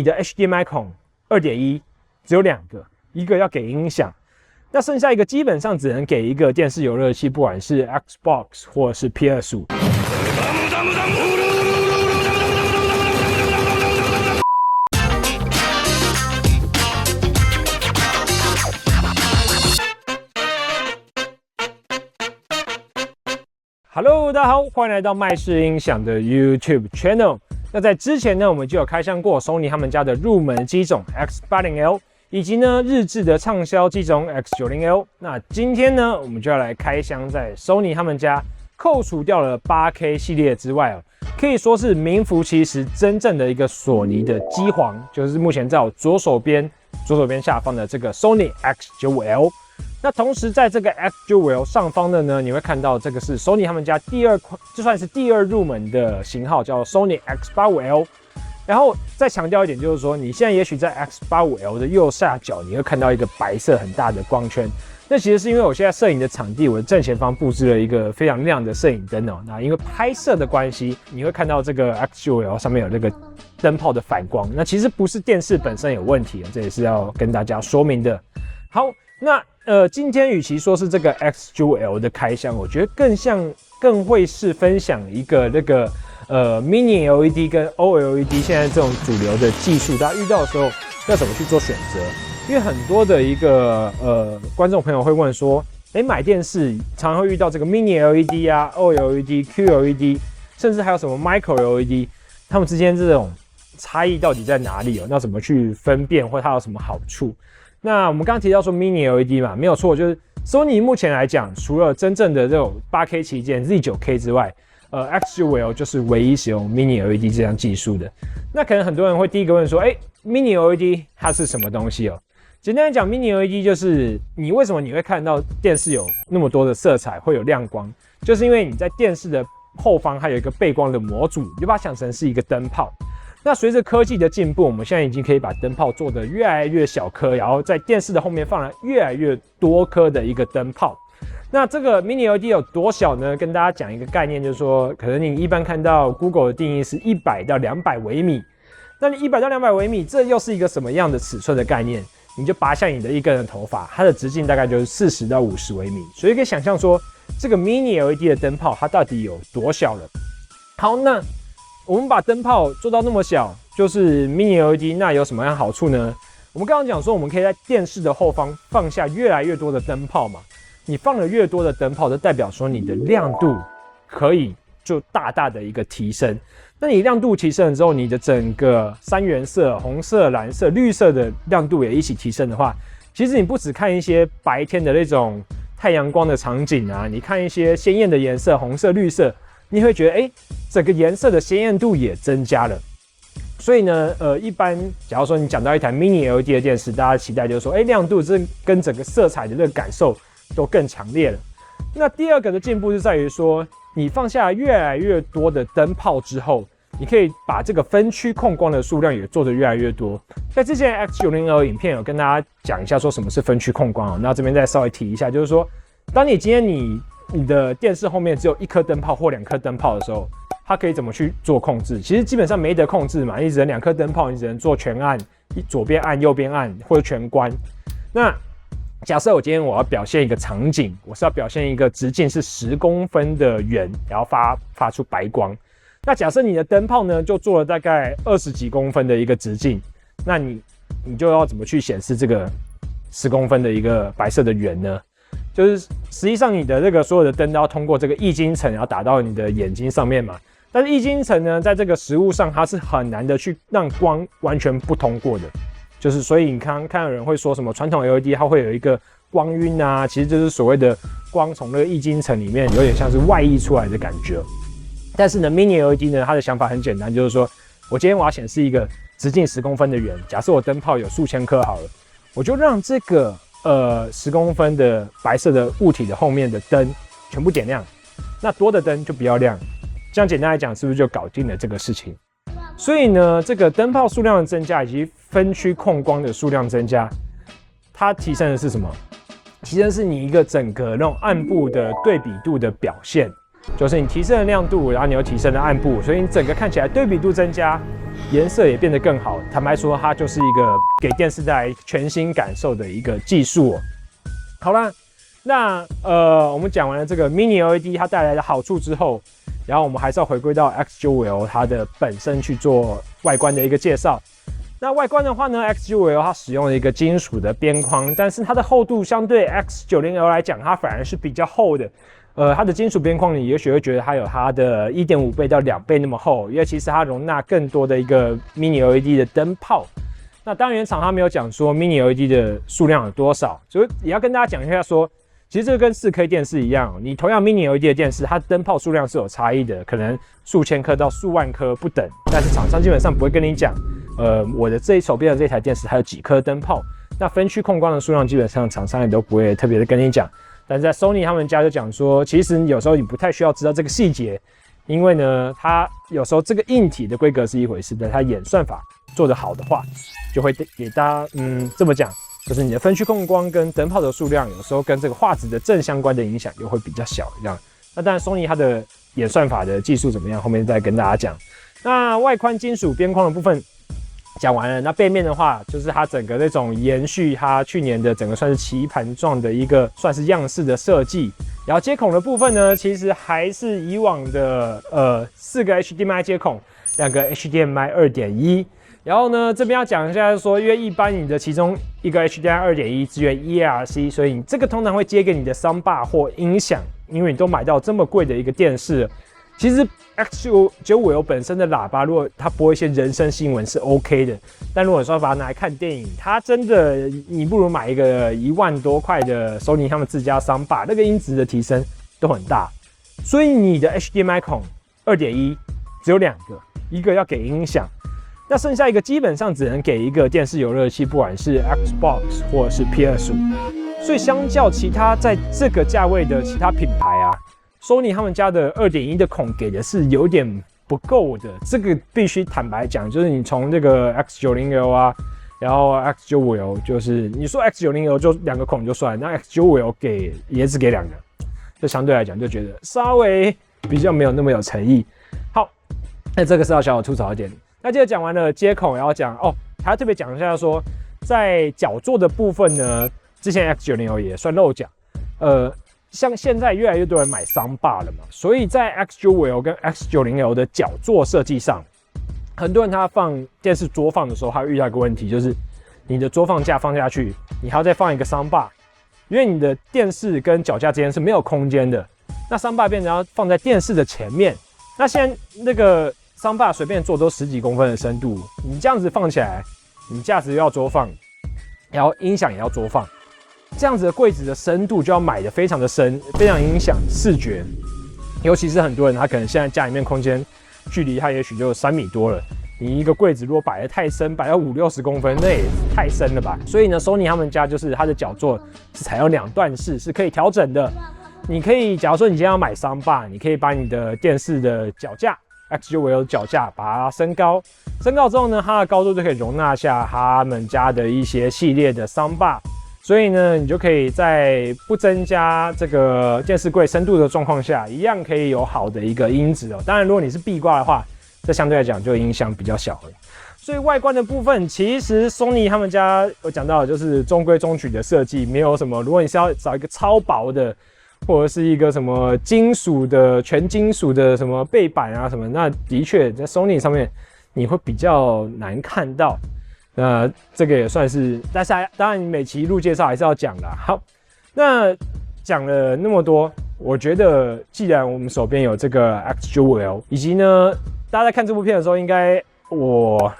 你的 HDMI 孔 2.1 只有2个，一个要给音响，那剩下一个基本上只能给一个电视游乐器，不管是 Xbox 或者是 PS5。Hello， 大家好，欢迎来到麦氏音响的 YouTube Channel。那在之前呢，我们就有开箱过 Sony 他们家的入门机种 X80L， 以及呢日制的畅销机种 X90L。那今天呢，我们就要来开箱在 Sony 他们家扣除掉了 8K 系列之外可以说是名副其实真正的一个索尼的机皇，就是目前在我左手边下方的这个 Sony X95L。那同时在这个 X95L 上方的呢，你会看到这个是 Sony 他们家就算是第二入门的型号，叫 Sony X85L。然后再强调一点，就是说你现在也许在 X85L 的右下角，你会看到一个白色很大的光圈。那其实是因为我现在摄影的场地，我的正前方布置了一个非常亮的摄影灯那因为拍摄的关系，你会看到这个 X95L 上面有这个灯泡的反光。那其实不是电视本身有问题这也是要跟大家说明的。好，那今天与其说是这个 X95L 的开箱，我觉得更会是分享一个那个Mini LED 跟 OLED 现在这种主流的技术，大家遇到的时候要怎么去做选择？因为很多的一个观众朋友会问说，买电视常常会遇到这个 Mini LED 啊、OLED、QLED， 甚至还有什么 Micro LED， 它们之间这种差异到底在哪里那怎么去分辨，或它有什么好处？那我们刚刚提到说 Mini LED 嘛，没有错，就是 Sony 目前来讲，除了真正的这种 8K 旗舰 Z9K 之外，X95L 就是唯一使用 Mini LED 这项技术的。那可能很多人会第一个问说，Mini LED 它是什么东西简单来讲 ，Mini LED 就是为什么你会看到电视有那么多的色彩，会有亮光，就是因为你在电视的后方还有一个背光的模组，你就把它想成是一个灯泡。那随着科技的进步，我们现在已经可以把灯泡做得越来越小颗，然后在电视的后面放了越来越多颗的一个灯泡。那这个 Mini LED 有多小呢？跟大家讲一个概念，就是说，可能你一般看到 Google 的定义是100到200微米，那你100到200微米，这又是一个什么样的尺寸的概念？你就拔下你的一根的头发，它的直径大概就是40到50微米，所以可以想象说，这个 Mini LED 的灯泡它到底有多小了。好，那我们把灯泡做到那么小，就是 Mini LED， 那有什么样好处呢？我们刚刚讲说，我们可以在电视的后方放下越来越多的灯泡嘛。你放了越多的灯泡，就代表说你的亮度可以就大大的一个提升。那你亮度提升了之后，你的整个三原色、红色、蓝色、绿色的亮度也一起提升的话，其实你不只看一些白天的那种太阳光的场景啊，你看一些鲜艳的颜色，红色、绿色，你会觉得整个颜色的鲜艳度也增加了。所以呢，一般假如说你讲到一台 Mini LED 的电视，大家期待就是说，亮度这跟整个色彩的这个感受都更强烈了。那第二个的进步是在于说，你放下越来越多的灯泡之后，你可以把这个分区控光的数量也做得越来越多。在之前 X90L 影片有跟大家讲一下说什么是分区控光那这边再稍微提一下，就是说，当你今天你的电视后面只有1颗灯泡或2颗灯泡的时候，它可以怎么去做控制？其实基本上没得控制嘛，你只能2颗灯泡，你只能做全暗，左边暗、右边暗或者全关。那假设我今天我要表现一个场景，我是要表现一个直径是10公分的圆，然后发出白光。那假设你的灯泡呢，就做了大概20几公分的一个直径，那你就要怎么去显示这个10公分的一个白色的圆呢？就是实际上你的这个所有的灯都要通过这个液晶层，然后打到你的眼睛上面嘛。但是液晶层呢，在这个实物上它是很难的去让光完全不通过的。就是所以你看有人会说什么传统 LED 它会有一个光晕啊，其实就是所谓的光从那个液晶层里面有点像是外溢出来的感觉。但是呢 Mini LED 呢，它的想法很简单，就是说我今天我要显示一个直径10公分的圆，假设我灯泡有数千颗好了，我就让这个10公分的白色的物体的后面的灯全部点亮，那多的灯就不要亮。这样简单来讲，是不是就搞定了这个事情？所以呢，这个灯泡数量的增加以及分区控光的数量增加，它提升的是什么？提升是你一个整个那种暗部的对比度的表现。就是你提升了亮度，然后你又提升了暗部，所以你整个看起来对比度增加，颜色也变得更好。坦白说，它就是一个给电视带来全新感受的一个技术哦。好啦，那我们讲完了这个 Mini LED 它带来的好处之后，然后我们还是要回归到 X95L 它的本身去做外观的一个介绍。那外观的话呢 ，X95L 它使用了一个金属的边框，但是它的厚度相对 X90L 来讲，它反而是比较厚的。它的金属边框，你也许会觉得它有它的 1.5 倍到2倍那么厚，因为其实它容纳更多的一个 Mini LED 的灯泡。那当然，原厂它没有讲说 Mini LED 的数量有多少，所以也要跟大家讲一下说，其实这个跟 4K 电视一样，你同样 Mini LED 的电视，它灯泡数量是有差异的，可能数千颗到数万颗不等，但是厂商基本上不会跟你讲，我的这一手边的这台电视还有几颗灯泡，那分区控光的数量基本上厂商也都不会特别的跟你讲。但是在 Sony 他们家就讲说，其实有时候你不太需要知道这个细节，因为呢，它有时候这个硬体的规格是一回事，但它演算法做得好的话，就会给大家这么讲，就是你的分区控光跟灯泡的数量，有时候跟这个画质的正相关的影响又会比较小这样。那当然 Sony 它的演算法的技术怎么样，后面再跟大家讲。那外宽金属边框的部分讲完了，那背面的话，就是它整个那种延续它去年的整个算是棋盘状的一个算是样式的设计。然后接孔的部分呢，其实还是以往的4个 HDMI 接孔，2个 HDMI 2.1。然后呢，这边要讲一下说，因为一般你的其中一个 HDMI 2.1支援 EARC， 所以你这个通常会接给你的 soundbar 或音响，因为你都买到这么贵的一个电视了。其实 X95L 本身的喇叭，如果它播一些人声新闻是 OK 的，但如果说把它拿来看电影，它真的你不如买一个1万多块的 Sony 他们自家soundbar，那个音质的提升都很大。所以你的 HDMI 孔 2.1 只有2个，一个要给音响，那剩下一个基本上只能给一个电视游乐器，不管是 Xbox 或者是 PS5。所以相较其他在这个价位的其他品牌啊，Sony 他们家的 2.1 的孔给的是有点不够的，这个必须坦白讲，就是你从这个 X90L 啊，然后 X95L， 就是你说 X90L 就2个孔就算，那 X95L 也只给2个，就相对来讲就觉得稍微比较没有那么有诚意。好，那这个是要小小吐槽一点。那接着讲完了接孔，然后讲还要特别讲一下说，在角座的部分呢，之前 X90L 也算漏讲，像现在越来越多人买soundbar了嘛，所以在 X95L 跟 X90L 的角座设计上，很多人他放电视桌放的时候，他会遇到一个问题，就是你的桌放架放下去，你还要再放一个soundbar，因为你的电视跟脚架之间是没有空间的，那soundbar变成要放在电视的前面，那现在那个soundbar随便做都10几公分的深度，你这样子放起来，你架子又要桌放，然后音响也要桌放。这样子的柜子的深度就要买的非常的深，非常影响视觉。尤其是很多人他可能现在家里面空间距离他也许就3米多了，你一个柜子如果摆得太深，摆到50、60公分，那也太深了吧。所以呢 Sony 他们家就是它的角座是采用2段式，是可以调整的。你可以假如说你今天要买soundbar，你可以把你的电视的脚架 X95L 脚架把它升高，升高之后呢，它的高度就可以容纳下他们家的一些系列的soundbar。所以呢，你就可以在不增加这个电视柜深度的状况下，一样可以有好的一个音质哦。当然，如果你是壁挂的话，这相对来讲就影响比较小了。所以外观的部分，其实 Sony 他们家有讲到，就是中规中矩的设计，没有什么。如果你是要找一个超薄的，或者是一个什么金属的、全金属的什么背板啊什么，那的确在 Sony 上面你会比较难看到。这个也算是，但是当然每期录介绍还是要讲的。好，那讲了那么多，我觉得既然我们手边有这个 X95L， 以及呢，大家在看这部片的时候，应该我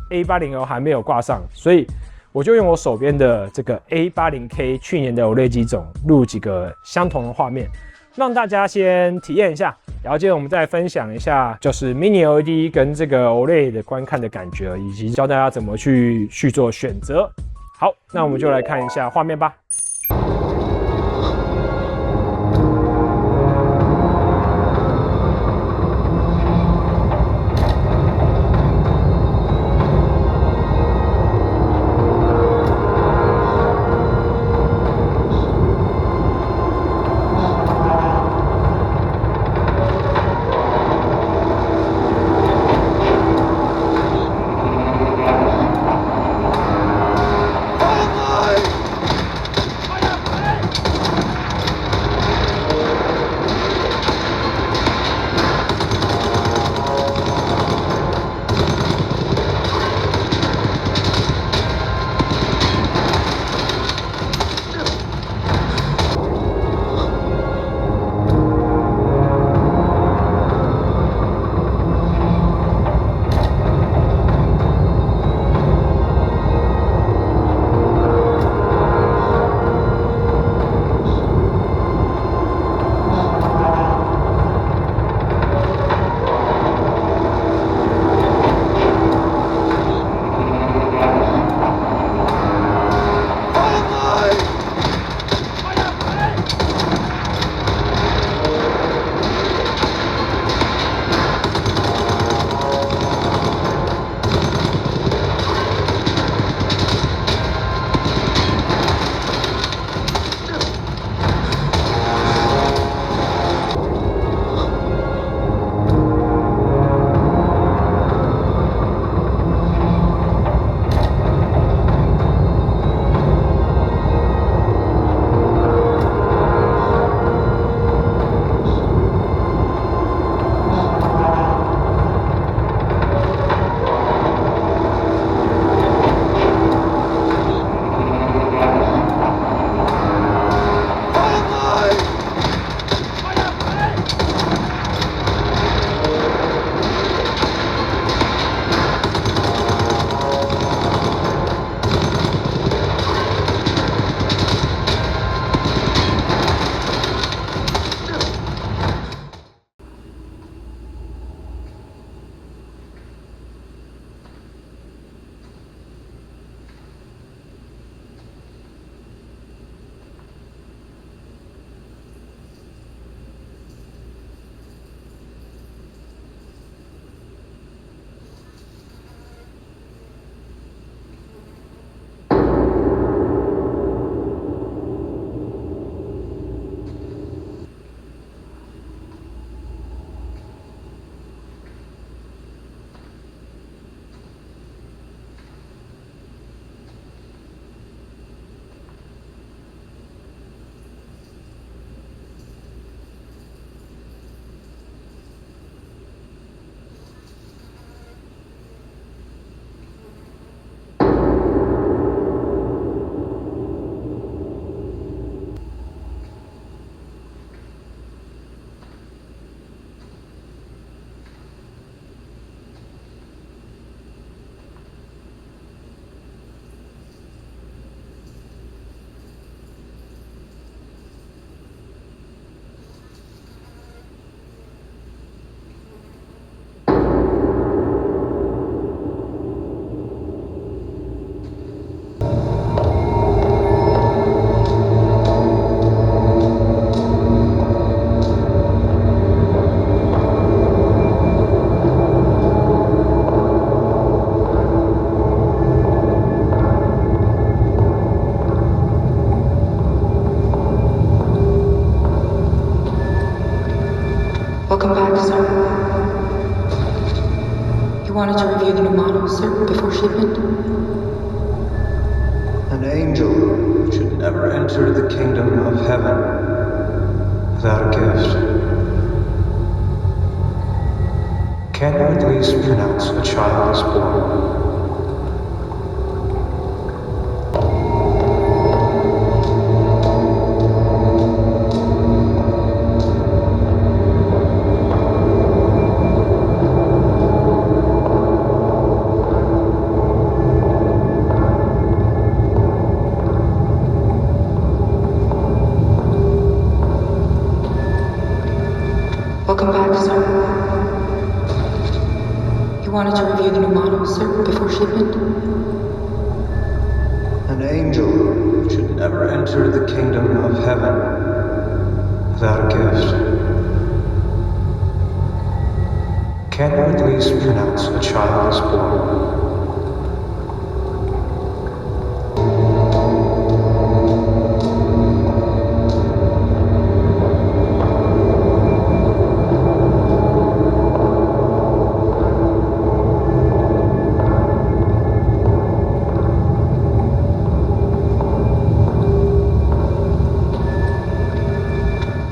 A80L 还没有挂上，所以我就用我手边的这个 A80K 去年的 OLED 机种录几个相同的画面，让大家先体验一下。然后接着我们再分享一下，就是 Mini LED 跟这个 OLED 的观看的感觉，以及教大家怎么去做选择。好，那我们就来看一下画面吧。sir, before shipment? An angel should never enter the kingdom of heaven without a gift. Can you at least pronounce a child is born? Welcome back, sir. You wanted to review the new model, sir, before shipment? An angel should never enter the kingdom of heaven without a gift. Can you at least pronounce a child is born?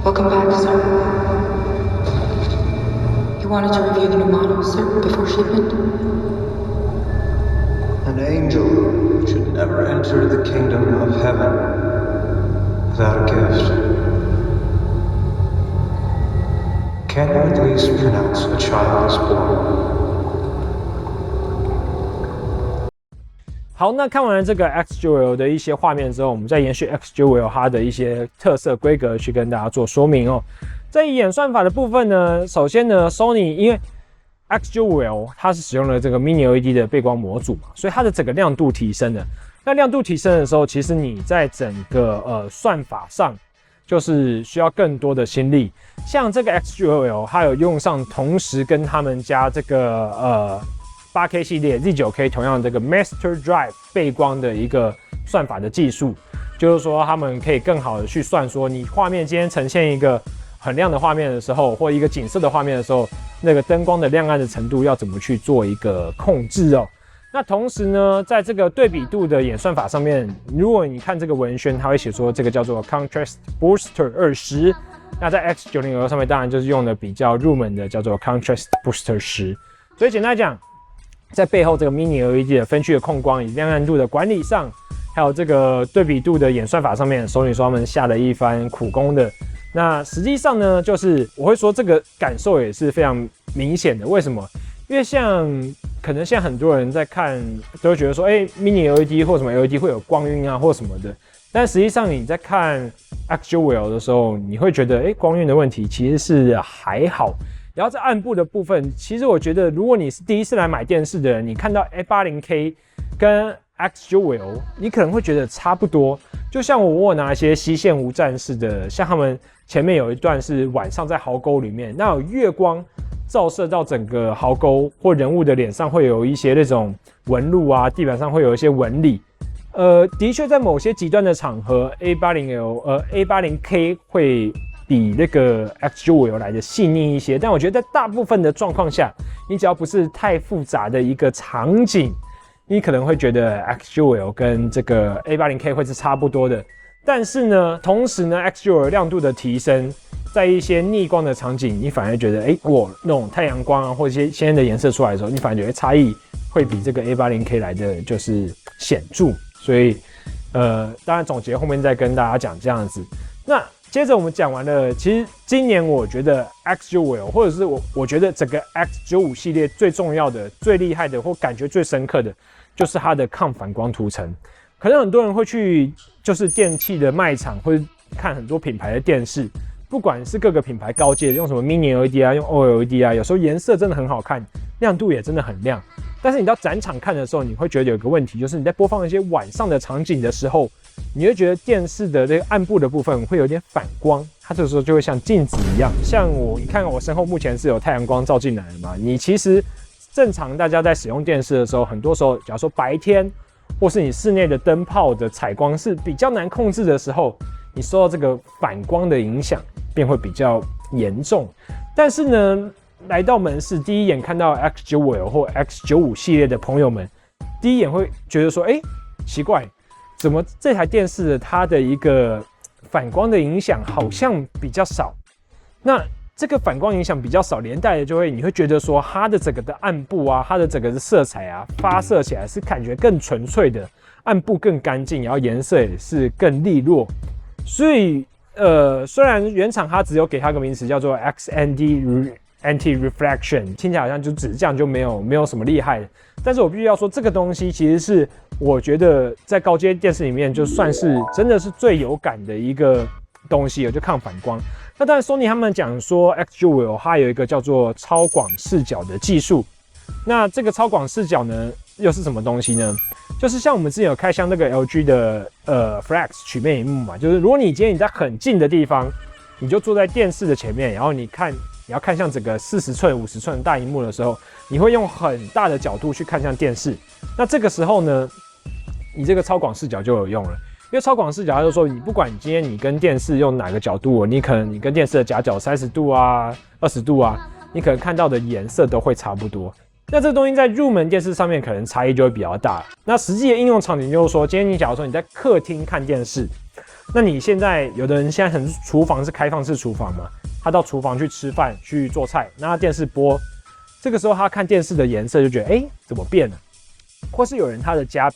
Welcome back, sir. You wanted to review the new model, sir, before shipment? An angel should never enter the kingdom of heaven without a gift. Can you at least pronounce a child is born? 好，那看完了这个 X9L 的一些画面之后，我们再延续 X9L 它的一些特色规格去跟大家做说明哦。在演算法的部分呢，首先呢 ，Sony 因为 X9L 它是使用了这个 Mini LED 的背光模组嘛，所以它的整个亮度提升了。那亮度提升的时候，其实你在整个算法上就是需要更多的心力。像这个 X9L 它有用上同时跟他们家这个8K 系列 Z9K 同样这个 Master Drive 背光的一个算法的技术，就是说他们可以更好的去算说，你画面今天呈现一个很亮的画面的时候，或一个景色的画面的时候，那个灯光的亮暗的程度要怎么去做一个控制哦。那同时呢，在这个对比度的演算法上面，如果你看这个文宣，它会写说这个叫做 Contrast Booster 20，那在 X9L 上面当然就是用的比较入门的叫做 Contrast Booster 10，所以简单来讲，在背后这个 Mini LED 的分区的控光以及亮暗度的管理上，还有这个对比度的演算法上面，Sony说他们下了一番苦功的。那实际上呢，就是我会说这个感受也是非常明显的。为什么？因为像可能现在很多人在看，都会觉得说，Mini LED 或什么 LED 会有光晕啊，或什么的。但实际上你在看 X9L 的时候，你会觉得，光晕的问题其实是还好。然后在暗部的部分，其实我觉得，如果你是第一次来买电视的人，你看到 A80K 跟 X9L， 你可能会觉得差不多。就像我拿一些西线无战事的，像他们前面有一段是晚上在壕沟里面，那有月光照射到整个壕沟或人物的脸上，会有一些那种纹路啊，地板上会有一些纹理。的确在某些极端的场合 ，A80K 会比那个 X9L 来的细腻一些，但我觉得在大部分的状况下，你只要不是太复杂的一个场景，你可能会觉得 X9L 跟这个 A80K 会是差不多的。但是呢，同时呢 ，X9L 亮度的提升，在一些逆光的场景，你反而觉得，我那种太阳光啊，或者一些鲜艳的颜色出来的时候，你反而觉得差异会比这个 A80K 来的就是显著。所以，当然总结后面再跟大家讲这样子。那接着我们讲完了，其实今年我觉得 X9L 或者是我觉得整个 X95 系列最重要的、最厉害的或感觉最深刻的，就是它的抗反光涂层。可能很多人会去就是电器的卖场，或者看很多品牌的电视，不管是各个品牌高阶的，用什么 Mini LED 啊，用 OLED 啊，有时候颜色真的很好看，亮度也真的很亮。但是你到展场看的时候，你会觉得有个问题，就是你在播放一些晚上的场景的时候，你会觉得电视的这个暗部的部分会有点反光，它这时候就会像镜子一样。像你看我身后目前是有太阳光照进来的嘛，你其实正常大家在使用电视的时候，很多时候假如说白天或是你室内的灯泡的采光是比较难控制的时候，你受到这个反光的影响便会比较严重。但是呢来到门市第一眼看到 X95L 或 X95系列的朋友们，第一眼会觉得说，奇怪，怎么这台电视的它的一个反光的影响好像比较少？那这个反光影响比较少，连带的你会觉得说，它的整个的暗部啊，它的整个的色彩啊，发射起来是感觉更纯粹的，暗部更干净，然后颜色也是更利落。所以虽然原厂它只有给它个名词叫做 XND Anti-Reflection， 听起来好像就只是这样，就没有什么厉害的。但是我必须要说，这个东西其实是我觉得在高阶电视里面就算是真的是最有感的一个东西，就抗反光。那当然 Sony 他们讲说 X95L 它有一个叫做超广视角的技术。那这个超广视角呢，又是什么东西呢？就是像我们之前有开箱那个 LG 的Flex 曲面萤幕嘛，就是如果你今天你在很近的地方，你就坐在电视的前面，然后你要看向整个40寸、50寸的大萤幕的时候，你会用很大的角度去看向电视。那这个时候呢，你这个超广视角就有用了。因为超广视角，它就说你不管今天你跟电视用哪个角度，你可能你跟电视的夹角30度啊、20度啊，你可能看到的颜色都会差不多。那这个东西在入门电视上面可能差异就会比较大。那实际的应用场景就是说，今天你假如说你在客厅看电视，那你现在有的人现在厨房是开放式厨房嘛，他到厨房去吃饭去做菜，那电视播，这个时候他看电视的颜色就觉得怎么变了？或是有人他的家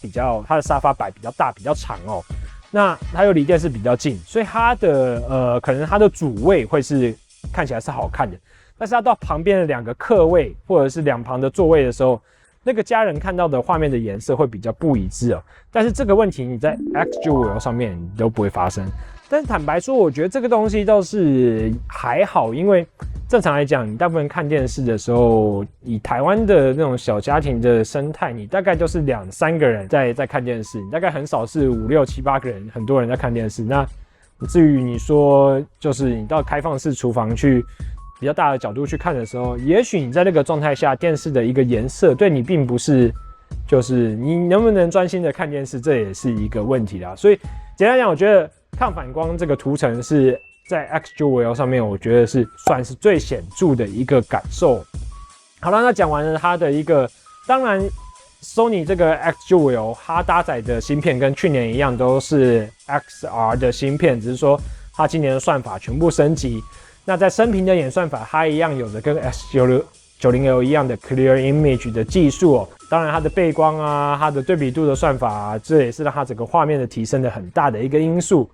他的沙发摆比较大比较长哦，那他又离电视比较近，所以他的可能他的主位会是看起来是好看的，但是他到旁边的2个客位或者是两旁的座位的时候，那个家人看到的画面的颜色会比较不一致哦。但是这个问题你在 X95L 上面你都不会发生。但是坦白说，我觉得这个东西倒是还好，因为正常来讲，你大部分看电视的时候，以台湾的那种小家庭的生态，你大概都是2、3个人在看电视，你大概很少是5、6、7、8个人，很多人在看电视。那至于你说，就是你到开放式厨房去比较大的角度去看的时候，也许你在那个状态下，电视的一个颜色对你并不是，就是你能不能专心的看电视，这也是一个问题啦。所以简单讲，我觉得抗反光这个涂层是在 X95L 上面，我觉得是算是最显著的一个感受。好了，那讲完了它的一个，当然 Sony 这个 X95L 它搭载的芯片跟去年一样，都是 XR 的芯片，只是说它今年的算法全部升级。那在升频的演算法，它一样有着跟 X90L 一样的 Clear Image 的技术哦。当然它的背光啊，它的对比度的算法啊，这也是让它整个画面的提升的很大的一个因素。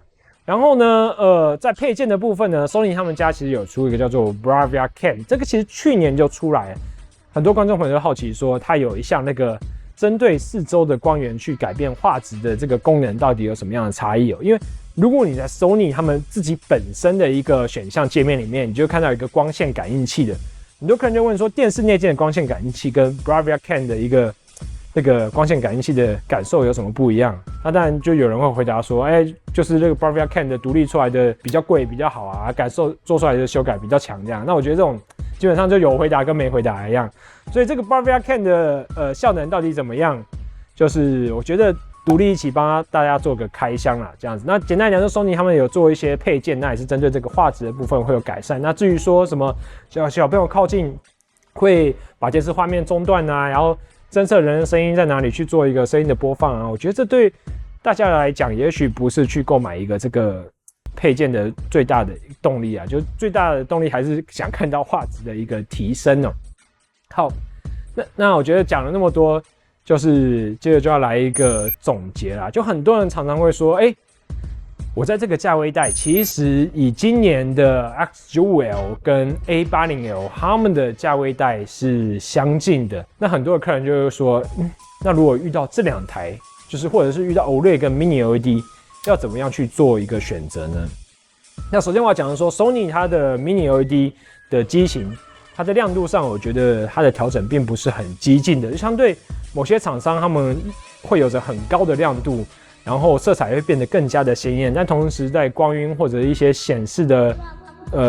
然后呢，在配件的部分呢 ，Sony 他们家其实有出一个叫做 Bravia Cam， 这个其实去年就出来了。很多观众朋友都好奇说，它有一项那个针对四周的光源去改变画质的这个功能，到底有什么样的差异哦？因为如果你在 Sony 他们自己本身的一个选项界面里面，你就看到一个光线感应器的，很多客人就问说，电视内建的光线感应器跟 Bravia Cam 的一个那个光线感应器的感受有什么不一样？那当然就有人会回答说，就是这个 Bravia Cam 的独立出来的比较贵比较好啊，感受做出来的修改比较强这样。那我觉得这种基本上就有回答跟没回答一样。所以这个 Bravia Cam 的效能到底怎么样？就是我觉得独立一起帮大家做个开箱啦，这样子。那简单来讲，就 Sony 他们有做一些配件，那也是针对这个画质的部分会有改善。那至于说什么小朋友靠近会把电视画面中断啊，然后侦测人的声音在哪里去做一个声音的播放啊，我觉得这对大家来讲，也许不是去购买一个这个配件的最大的动力啊，就最大的动力还是想看到画质的一个提升哦。好，那我觉得讲了那么多，就是接着就要来一个总结啦。就很多人常常会说，我在这个价位带，其实以今年的 X95L 跟 A80L 他们的价位带是相近的。那很多的客人就会说，那如果遇到这2台，就是或者是遇到 OLED 跟 Mini LED， 要怎么样去做一个选择呢？那首先我要讲的说 ，Sony 它的 Mini LED 的机型，它在亮度上，我觉得它的调整并不是很激进的，相对某些厂商他们会有着很高的亮度。然后色彩会变得更加的鲜艳，但同时在光晕或者一些显示的，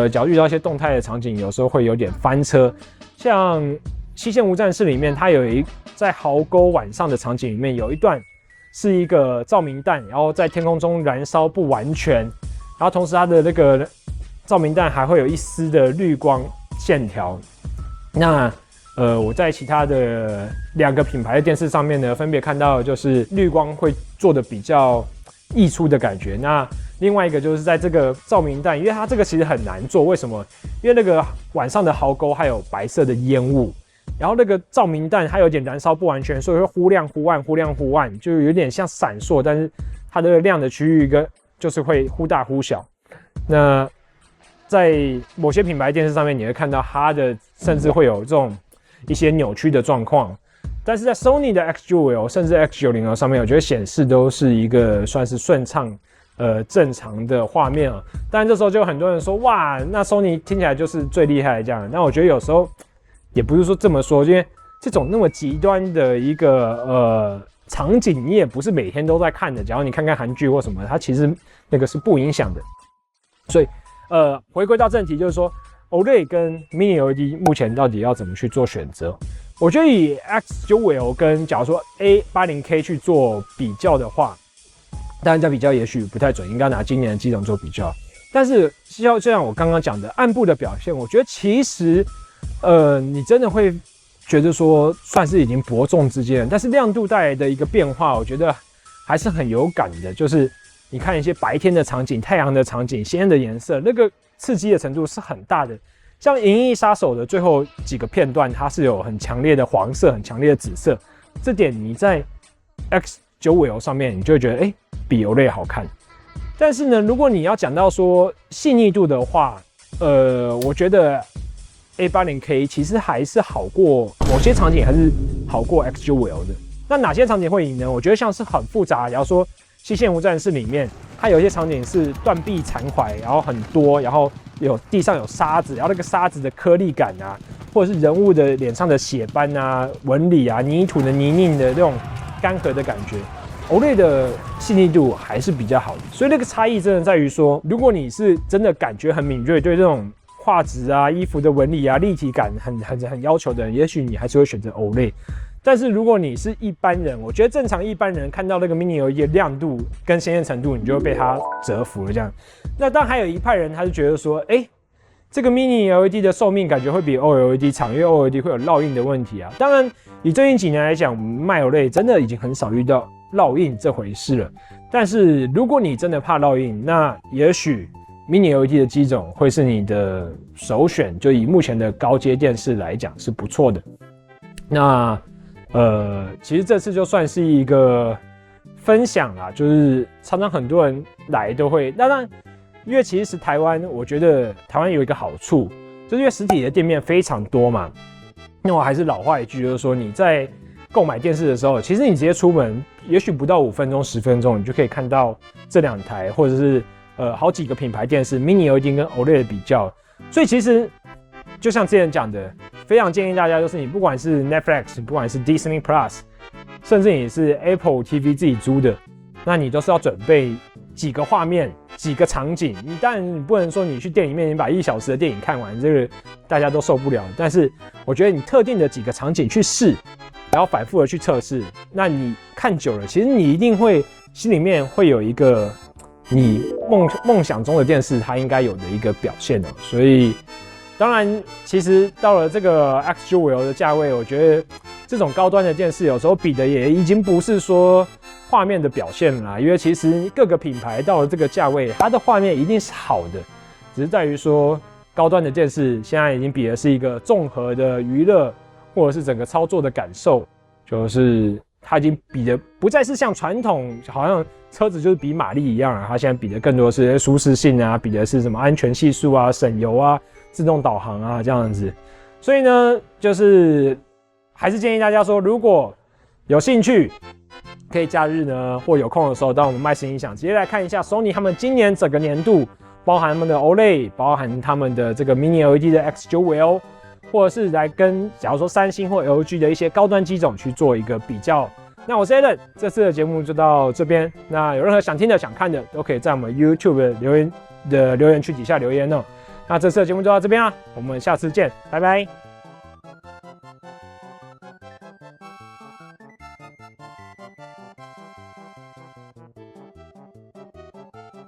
假如遇到一些动态的场景，有时候会有点翻车。像《西线无战事》里面，它在壕沟晚上的场景里面，有一段是一个照明弹，然后在天空中燃烧不完全，然后同时它的那个照明弹还会有一丝的绿光线条。那我在其他的2个品牌的电视上面呢，分别看到就是滤光会做的比较溢出的感觉。那另外一个就是在这个照明弹，因为它这个其实很难做，为什么？因为那个晚上的壕沟还有白色的烟雾，然后那个照明弹它有点燃烧不完全，所以会忽亮忽暗，忽亮忽暗，就有点像闪烁，但是它的亮的区域就是会忽大忽小。那在某些品牌电视上面，你会看到它的甚至会有这种一些扭曲的状况，但是在 Sony 的 X95L 甚至 X90L 上面，我觉得显示都是一个算是顺畅、正常的画面啊。当然这时候就有很多人说，哇，那 Sony 听起来就是最厉害的这样。但我觉得有时候也不是说这么说，因为这种那么极端的一个场景，你也不是每天都在看的。假如你看看韩剧或什么，它其实那个是不影响的。所以回归到正题，就是说 OLED 跟 Mini LED 目前到底要怎么去做选择？我觉得以 X95L 跟假如说 A80K 去做比较的话，当然这比较也许不太准，应该拿今年的机种做比较。但是就像我刚刚讲的暗部的表现，我觉得其实你真的会觉得说算是已经伯仲之间，但是亮度带来的一个变化，我觉得还是很有感的。就是你看一些白天的场景、太阳的场景、鲜艳的颜色，那个刺激的程度是很大的。像《银翼杀手》的最后几个片段，它是有很强烈的黄色、很强烈的紫色，这点你在 X95L 上面，你就会觉得比 OLED 好看。但是呢，如果你要讲到说细腻度的话，我觉得 A80K 其实还是好过某些场景，还是好过 X95L 的。那哪些场景会赢呢？我觉得像是很复杂，假如说《西线无战事》里面，它有一些场景是断壁残骸，然后很多，然后地上有沙子，然后那个沙子的颗粒感啊，或者是人物的脸上的血斑啊、纹理啊、泥土的泥泞的那种干涸的感觉。OLED 的细腻度还是比较好的，所以那个差异真的在于说，如果你是真的感觉很敏锐，对这种画质啊、衣服的纹理啊、立体感很要求的人，也许你还是会选择 OLED。但是如果你是一般人，我觉得正常一般人看到那个 Mini LED 的亮度跟鲜艳程度，你就会被它折服了这样。那当然还有一派人，他就觉得说，这个 Mini LED 的寿命感觉会比 OLED 长，因为 OLED 会有烙印的问题啊。当然，以最近几年来讲，我们卖 OLED 真的已经很少遇到烙印这回事了。但是如果你真的怕烙印，那也许 Mini LED 的机种会是你的首选，就以目前的高阶电视来讲是不错的。那其实这次就算是一个分享啦，就是常常很多人来都会，当然，因为其实台湾，我觉得台湾有一个好处，就是因为实体的店面非常多嘛。那我还是老话一句，就是说你在购买电视的时候，其实你直接出门，也许不到5分钟、10分钟，你就可以看到这2台或者是好几个品牌电视 Mini LED 跟 OLED 的比较。所以其实就像之前讲的，非常建议大家，就是你不管是 Netflix， 不管是 Disney Plus， 甚至你是 Apple TV 自己租的，那你都是要准备几个画面、几个场景。你当然你不能说你去电影里面，你把1小时的电影看完，这个大家都受不了。但是我觉得你特定的几个场景去试，然后反复的去测试，那你看久了，其实你一定会心里面会有一个你梦想中的电视它应该有的一个表现哦。所以当然，其实到了这个 X95L 的价位，我觉得这种高端的电视有时候比的也已经不是说画面的表现啦，因为其实各个品牌到了这个价位，它的画面一定是好的，只是在于说高端的电视现在已经比的是一个综合的娱乐，或者是整个操作的感受，就是它已经比的不再是像传统好像车子就是比马力一样啊，它现在比的更多是舒适性啊，比的是什么安全系数啊、省油啊、自动导航啊这样子。所以呢，就是还是建议大家说，如果有兴趣，可以假日呢或有空的时候到我们麦斯音响直接来看一下 Sony 他们今年整个年度，包含他们的 OLED， 包含他们的这个 Mini LED 的 X95L， 或者是来跟假如说三星或 LG 的一些高端机种去做一个比较。那我是 Alan， 这次的节目就到这边。那有任何想听的、想看的，都可以在我们 YouTube 的留言区底下留言哦。那这次的节目就到这边啦，我们下次见，拜拜。